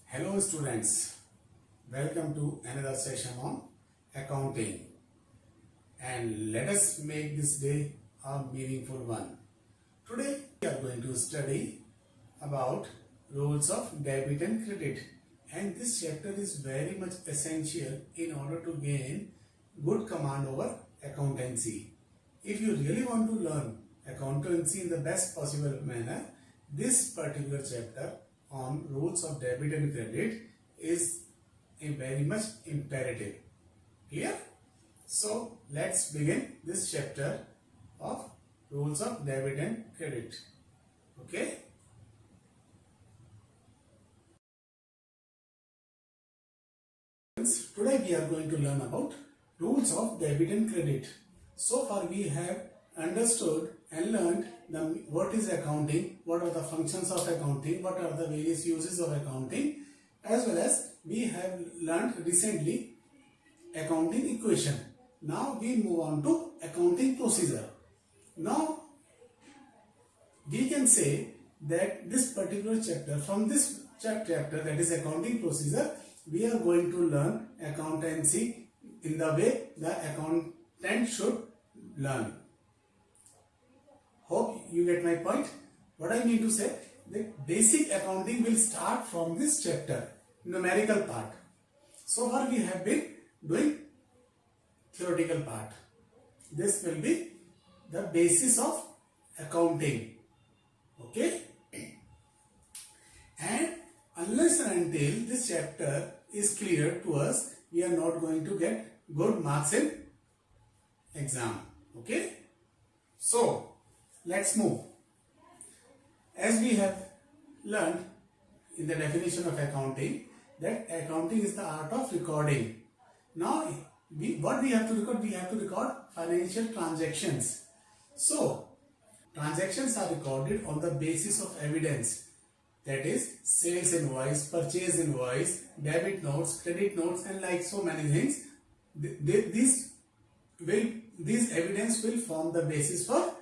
Hello students, welcome to another session on accounting, and let us make this day a meaningful one. Today we are going to study about rules of debit and credit, and this chapter is very much essential in order to gain good command over accountancy. If you really want to learn accountancy in the best possible manner, this particular chapter on rules of debit and credit is a very much imperative. Clear? So let's begin this chapter of rules of debit and credit. Okay? Today we are going to learn about rules of debit and credit. So far we have understood and learned what is accounting, what are the functions of accounting, what are the various uses of accounting, as well as we have learned recently accounting equation. Now we move on to accounting procedure. Now we can say that this particular chapter, from this chapter, that is accounting procedure, we are going to learn accountancy in the way the accountant should learn. Hope you get my point. What I mean to say, the basic accounting will start from this chapter, numerical part. So far we have been doing theoretical part. This will be the basis of accounting. Okay? And unless and until this chapter is clear to us, we are not going to get good marks in exam. Okay? So, let's move. As we have learned in the definition of accounting, that accounting is the art of recording. Now, what we have to record? We have to record financial transactions. So, transactions are recorded on the basis of evidence. That is, sales invoice, purchase invoice, debit notes, credit notes, and like so many things. These evidence will form the basis for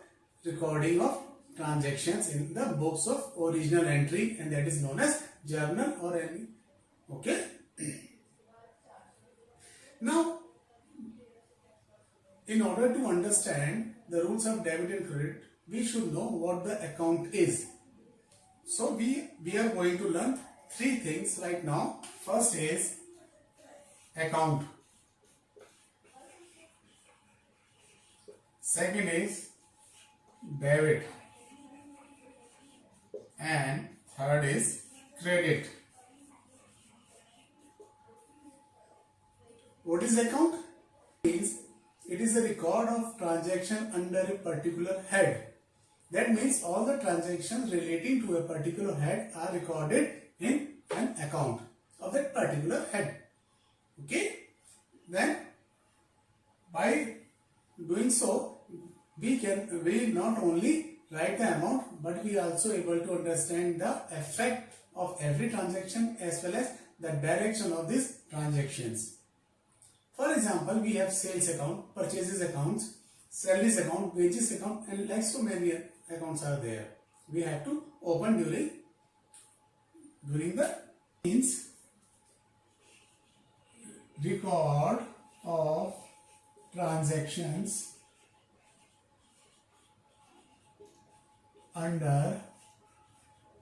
recording of transactions in the books of original entry, and that is known as journal or any. Okay. Now, in order to understand the rules of debit and credit, we should know what the account is. So we are going to learn three things right now. First is account. Second is debit. And third is credit. What is account? Means it is a record of transaction under a particular head. That means all the transactions relating to a particular head are recorded in an account of that particular head. Okay? Then by doing so, we not only write the amount, but we are also able to understand the effect of every transaction as well as the direction of these transactions. For example, we have sales account, purchases accounts, salaries account, wages account, and like so many accounts are there. We have to open during the means record of transactions under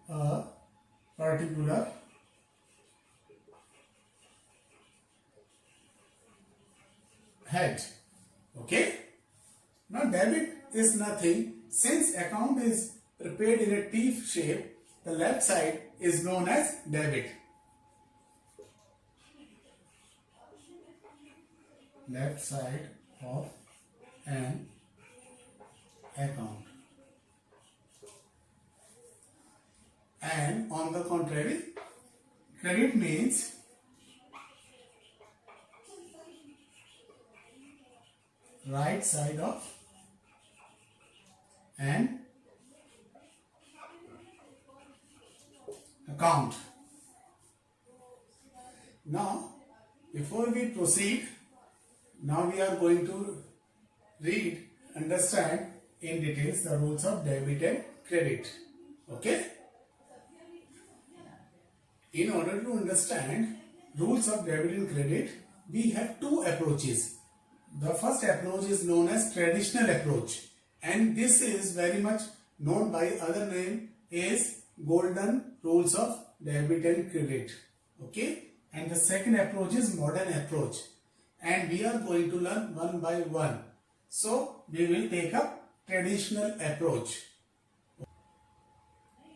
a particular head. Okay? Now debit is nothing. Since account is prepared in a T shape, the left side is known as debit. Left side of an account. And on the contrary, credit means right side of an account. Now, before we proceed, now we are going to understand in details the rules of debit and credit. Okay? In order to understand rules of debit and credit, we have two approaches. The first approach is known as traditional approach, and this is very much known by other name is golden rules of debit and credit. Okay, and the second approach is modern approach, and we are going to learn one by one. So we will take up traditional approach.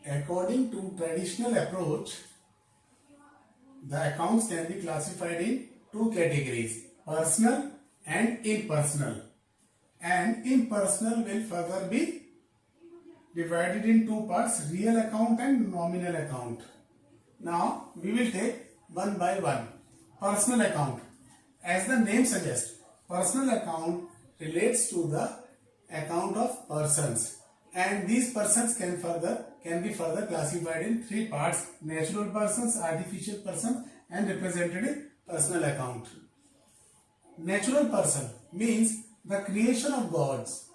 According to traditional approach, the accounts can be classified in two categories, personal and impersonal. And impersonal will further be divided in two parts, real account and nominal account. Now we will take one by one. Personal account. As the name suggests, personal account relates to the account of persons, and these persons can be further classified in three parts: natural persons, artificial persons, and representative personal account. Natural person means the creation of gods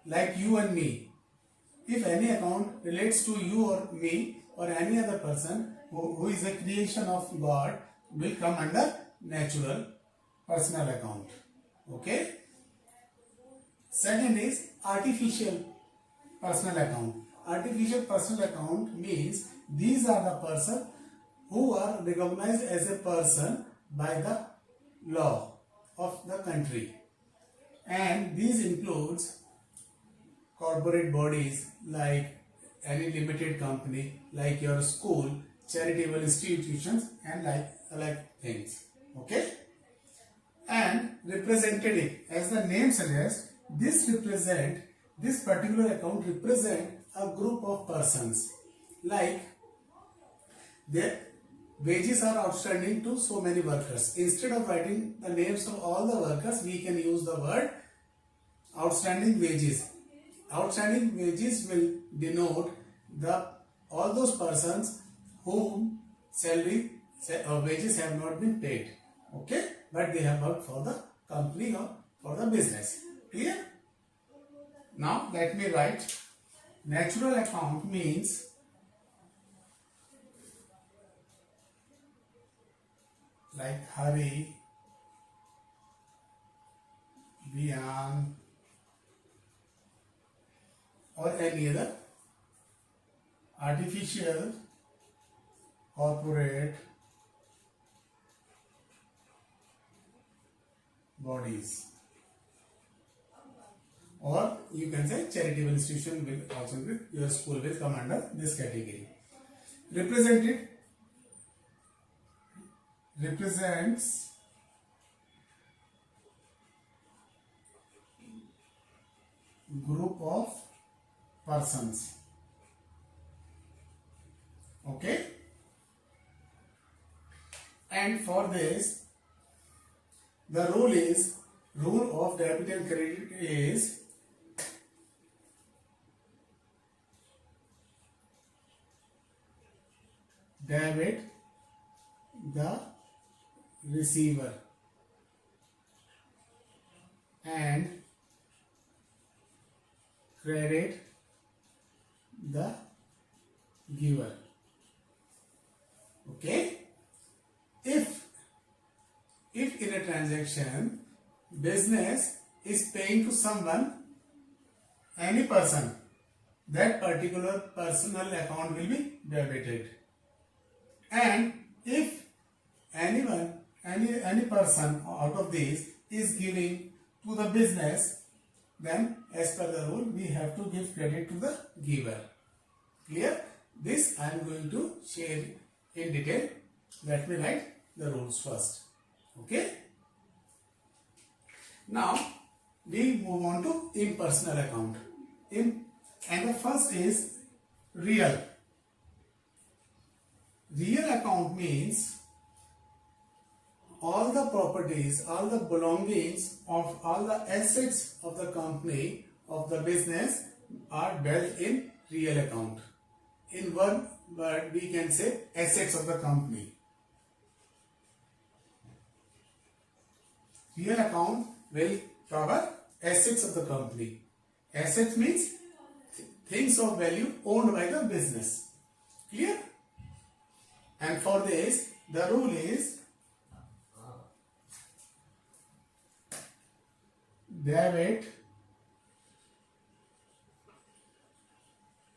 like you and me. If any account relates to you or me or any other person who is a creation of God, will come under natural personal account. Okay. Second is artificial personal account. Artificial personal account means these are the persons who are recognized as a person by the law of the country, and these includes corporate bodies like any limited company, like your school, charitable institutions, and like things. Okay. And representative, as the name suggests, this particular account represent a group of persons, like their wages are outstanding to so many workers. Instead of writing the names of all the workers, we can use the word outstanding wages. Outstanding wages will denote all those persons whom salary or wages have not been paid. Okay, but they have worked for the company or for the business. Clear? Now let me write. Natural account means like Hari, Vian, or any other. Artificial, corporate bodies, or you can say charitable institution will also be, your school will come under this category. Represented represents group of persons. Okay, and for this the rule of debit and credit is debit the receiver and credit the giver. Okay, if in a transaction business is paying to someone, any person, that particular personal account will be debited, and if any person out of these is giving to the business, then as per the rule we have to give credit to the giver. Clear? This I am going to share in detail. Let me write the rules first. Okay. Now we move on to impersonal account. And the first is real. Real account means all the properties, all the belongings of all the assets of the company, of the business, are dealt in real account. In one word we can say assets of the company. Real account will cover assets of the company. Assets means things of value owned by the business. Clear? And for this, the rule is debit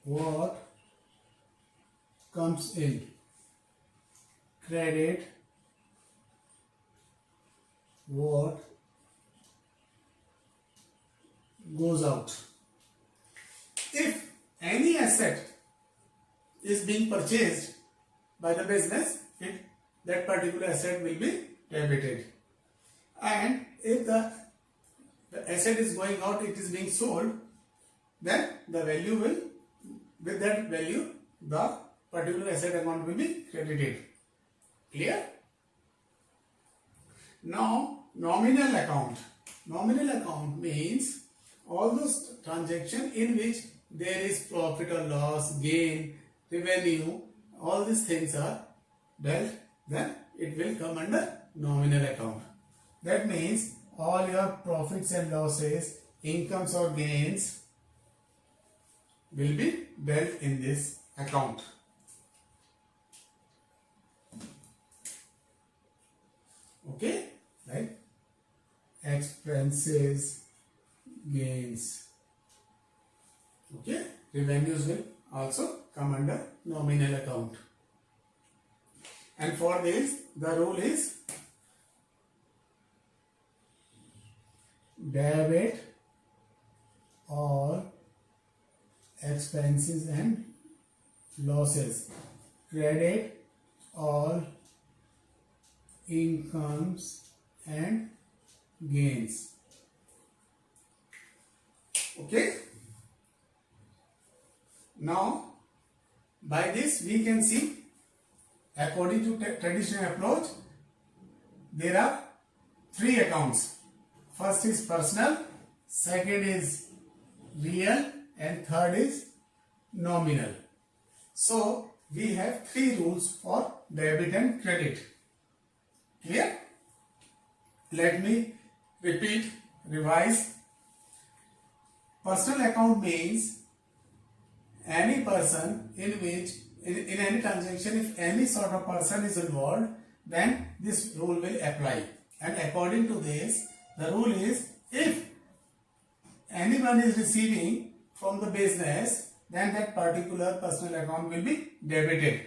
what comes in, credit what goes out. If any asset is being purchased by the business, that particular asset will be debited. And if the asset is going out, it is being sold, then the value will, with that value, the particular asset amount will be credited. Clear? Now, nominal account. Nominal account means all those transactions in which there is profit or loss, gain, revenue, all these things are dealt, then it will come under nominal account. That means all your profits and losses, incomes or gains will be dealt in this account. Okay, right? Expenses, gains. Okay, revenues will also come under nominal account. And for this, the rule is debit all expenses and losses, credit all incomes and gains. Okay. Now, by this we can see, according to traditional approach, there are three accounts. First is personal, second is real, and third is nominal. So, we have three rules for debit and credit. Clear? Let me repeat, revise. Personal account means any person in which, in any transaction, if any sort of person is involved, then this rule will apply. And according to this, the rule is, if anyone is receiving from the business, then that particular personal account will be debited.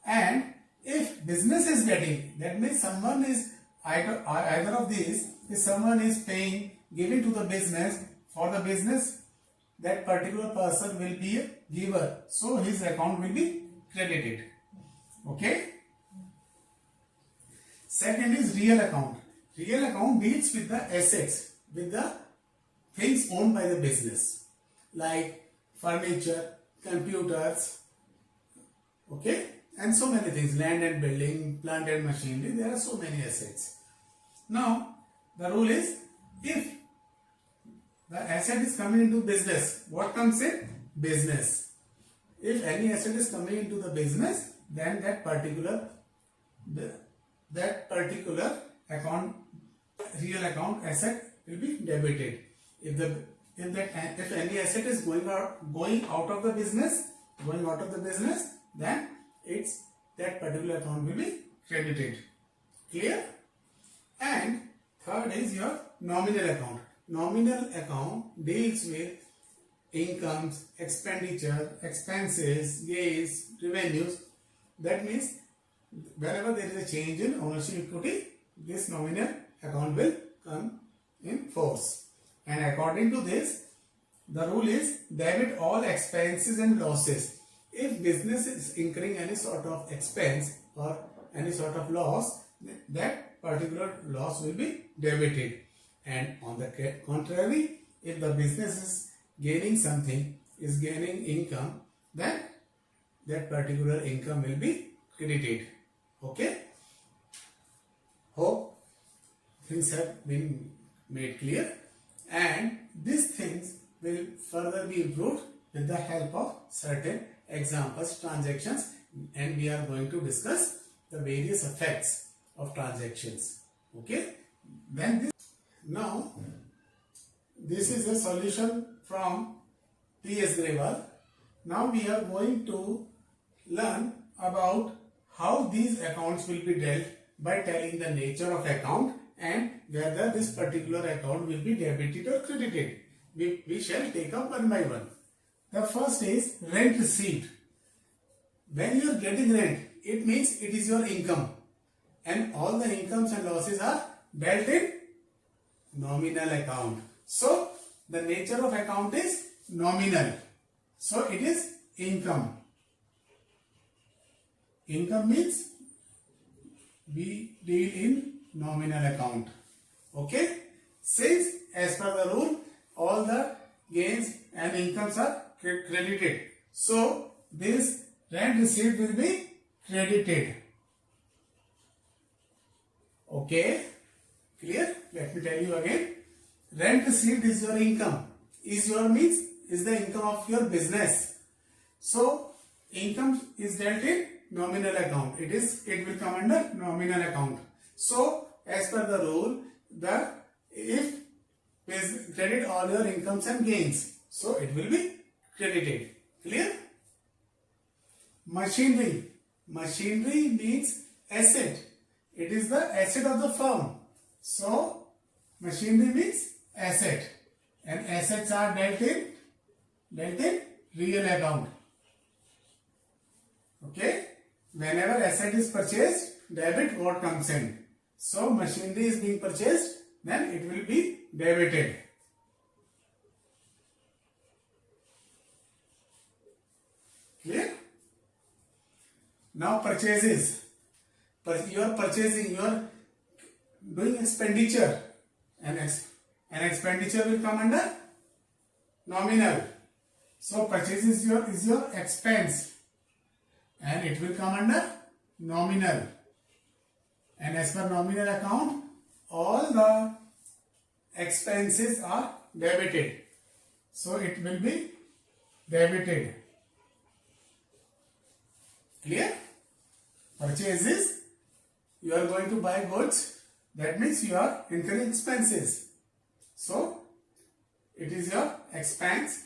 And if business is getting, that means someone is, either of these, if someone is paying, giving to the business, for the business, that particular person will be a giver, so his account will be credited. Okay. Second is real account. Real account deals with the assets, with the things owned by the business, like furniture, computers, okay, and so many things, land and building, plant and machinery. There are so many assets. Now, the rule is, if the asset is coming into business, what comes in? Business. If any asset is coming into the business, then that particular account, real account asset will be debited. If any asset is going out of the business, then that particular account will be credited. Clear? And third is your nominal account. Nominal account deals with incomes, expenditure, expenses, gains, revenues. That means whenever there is a change in ownership equity, this nominal account will come in force. And according to this, the rule is debit all expenses and losses. If business is incurring any sort of expense or any sort of loss, that particular loss will be debited. And on the contrary, if the business is gaining something, is gaining income, then that particular income will be credited. Okay? Hope things have been made clear, and these things will further be improved with the help of certain examples, transactions, and we are going to discuss the various effects of transactions. Okay? Now, this is a solution from P.S. Grewal. Now we are going to learn about how these accounts will be dealt by telling the nature of account and whether this particular account will be debited or credited. We shall take up one by one. The first is rent received. When you are getting rent, it means it is your income, and all the incomes and losses are dealt in nominal account. So the nature of account is nominal. So it is income. Income means we deal in nominal account. Okay? Since as per the rule, all the gains and incomes are credited. So this rent received will be credited. Okay? Clear? Let me tell you again. Rent received is your income. Is your means is the income of your business. So income is dealt in nominal account. It will come under nominal account. So as per the rule, if credit all your incomes and gains, so it will be credited. Clear? Machinery. Machinery means asset. It is the asset of the firm. So machinery means asset, and assets are dealt in real account. Okay? Whenever asset is purchased, debit what comes in. So machinery is being purchased, then it will be debited. Clear? Now purchases. You are purchasing, you are doing expenditure, and an expenditure will come under nominal. So purchase is your expense, and it will come under nominal. And as per nominal account, all the expenses are debited. So it will be debited. Clear? Purchases, you are going to buy goods. That means you are incurring expenses. So it is your expense,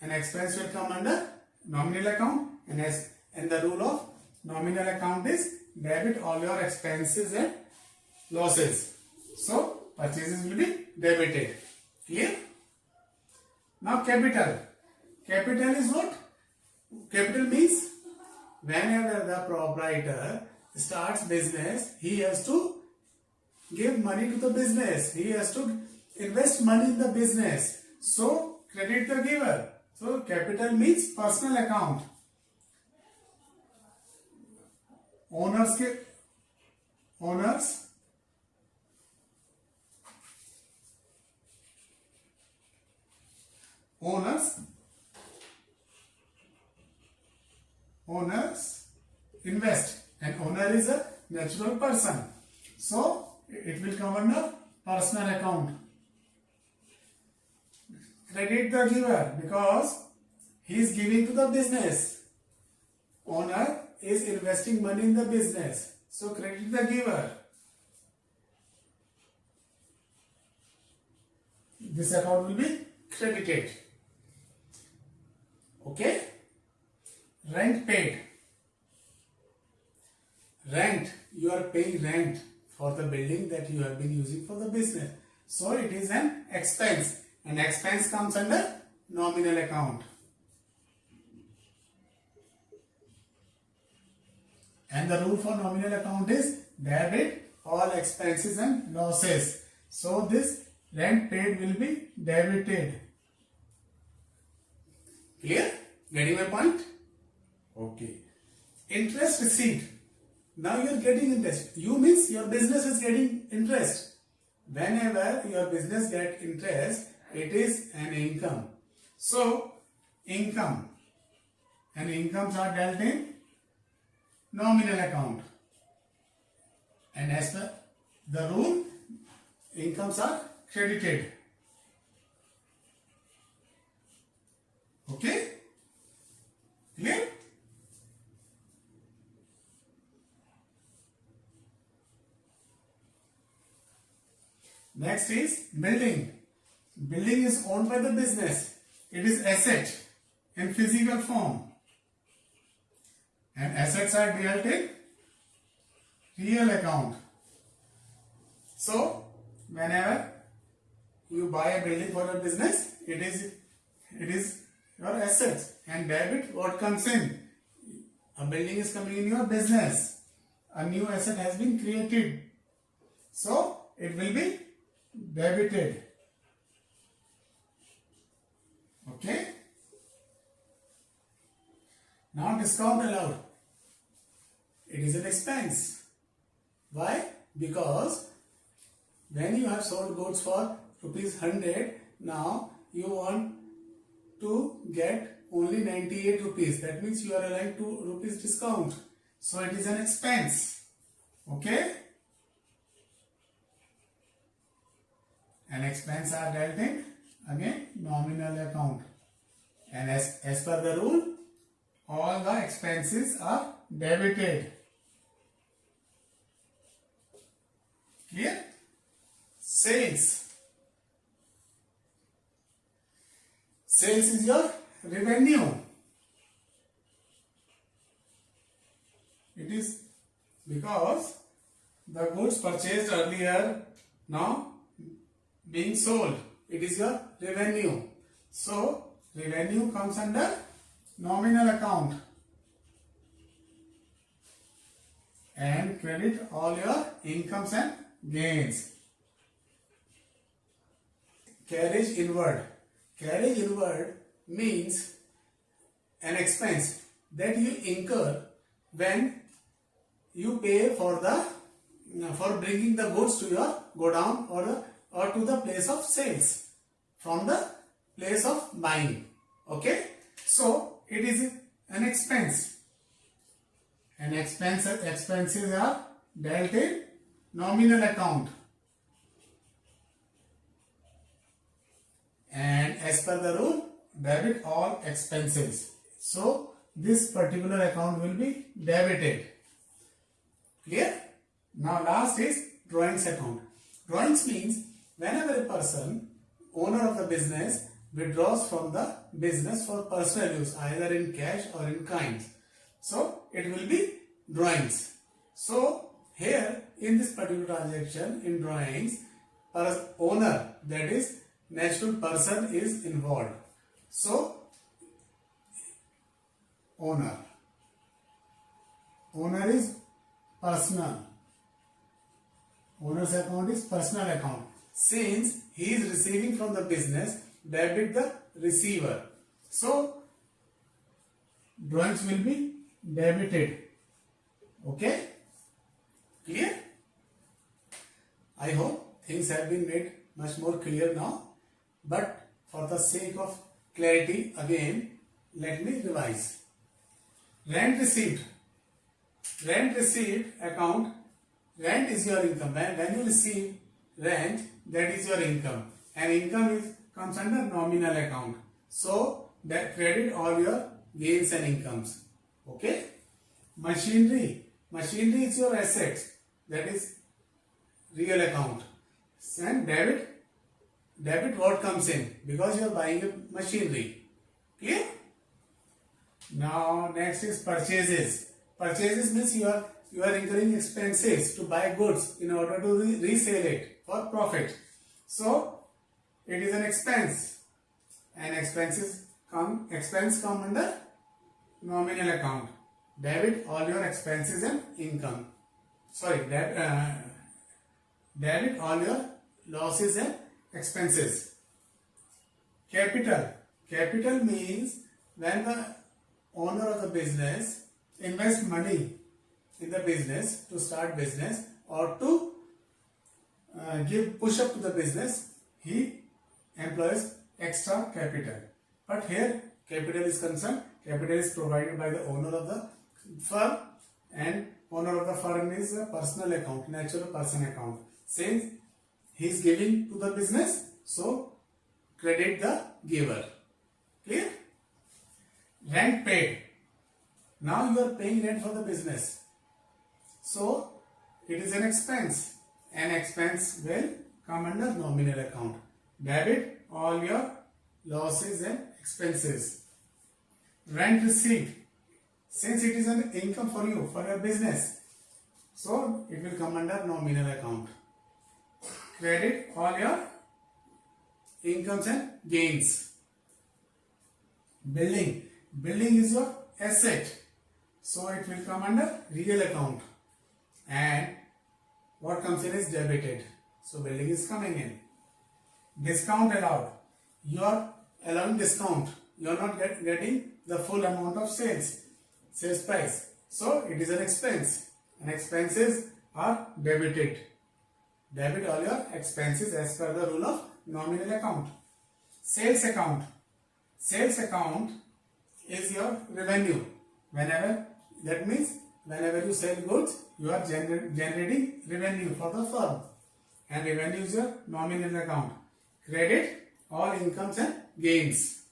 and expense will come under nominal account, and the rule of nominal account is debit all your expenses and losses. So purchases will be debited. Clear? Now capital. Capital is what? Capital means whenever the proprietor starts business, he has to give money to the business. He has to invest money in the business. So credit the giver. So capital means personal account. Owners invest, and owner is a natural person. So it will come under personal account. Credit the giver because he is giving to the business. Owner is investing money in the business. So credit the giver. This account will be credited. Okay? Rent paid. Rent. You are paying rent for the building that you have been using for the business. So it is an expense. And expense comes under nominal account. And the rule for nominal account is debit all expenses and losses. So this rent paid will be debited. Clear? Getting my point? Okay. Interest received. Now you are getting interest. You means your business is getting interest. Whenever your business gets interest, it is an income. So income and incomes are dealt in nominal account. And as per the rule, incomes are credited. Okay? Clear? Next is building. Building is owned by the business. It is asset in physical form. And assets are dealt in real account. So whenever you buy a building for your business, it is your assets. And debit, what comes in? A building is coming in your business. A new asset has been created. So it will be debited. Okay. Now discount allowed. It is an expense. Why? Because when you have sold goods for ₹100, now you want to get only 98 rupees. That means you are allowing 2 rupees discount. So it is an expense. Okay? An expense are dealt in again nominal account. And as per the rule, all the expenses are debited. Clear? Sales. Sales is your revenue. It is because the goods purchased earlier now being sold. It is your revenue. So revenue comes under nominal account. And credit all your incomes and gains. Carriage inward. Carriage inward means an expense that you incur when you pay for bringing the goods to your godown or to the place of sales from the place of buying. Okay, so it is an expense. And expenses are dealt in nominal account. And as per the rule, debit all expenses. So this particular account will be debited. Clear? Now last is drawings account. Drawings means whenever a person, owner of the business, withdraws from the business for personal use, either in cash or in kind. So it will be drawings. So here in this particular transaction in drawings, owner, that is natural person, is involved. So owner is personal. Owner's account is personal account. Since he is receiving from the business, debit the receiver. So drawings will be debited. Okay? Clear? I hope things have been made much more clear now. But for the sake of clarity, again, let me revise. Rent received. Rent received account. Rent is your income. When you receive rent, that is your income. And income comes under nominal account. So that credit all your gains and incomes. Okay? Machinery. Machinery is your assets. That is real account. And debit what comes in? Because you are buying a machinery. Clear? Now next is purchases. Purchases means you are incurring expenses to buy goods in order to resell it for profit. So it is an expense. And expense come under nominal account. Debit all your expenses and income. Sorry, debit all your losses and expenses. Capital. Capital means when the owner of the business invests money in the business to start business or to give push up to the business, he employs extra capital. But here capital is concerned, capital is provided by the owner of the firm, and owner of the firm is a personal account, natural person account. Since he is giving to the business, so credit the giver. Clear? Rent paid. Now you are paying rent for the business. So it is an expense. An expense will come under nominal account. Debit all your losses and expenses. Rent received. Since it is an income for you, for your business, So it will come under nominal account. Credit all your incomes and gains. Building. Building is your asset. So it will come under real account. And what comes in is debited. So building is coming in. Discount allowed. You are allowing discount. You are not getting the full amount of sales price. So it is an expense. And expenses are debited. Debit all your expenses as per the rule of nominal account. Sales account. Sales account is your revenue. That means whenever you sell goods, you are generating revenue for the firm. And revenue is your nominal account. Credit all incomes and gains.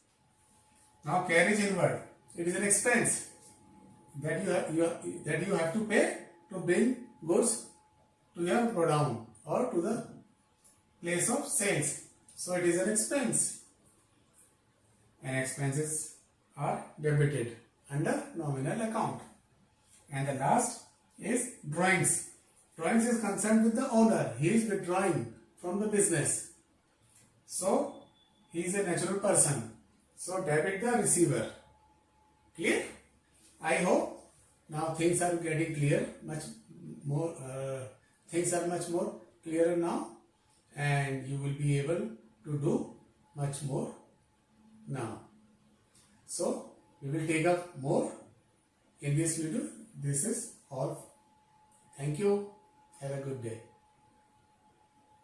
Now carriage inward. It is an expense that you have to pay to bring goods to your godown or to the place of sales. So it is an expense. And expenses are debited under nominal account. And the last is drawings. Drawings is concerned with the owner. He is withdrawing from the business. So he is a natural person. So debit the receiver. Clear? I hope now things are getting clear. Things are much more clearer now, and you will be able to do much more now. So we will take up more in this video. This is all. Thank you. Have a good day.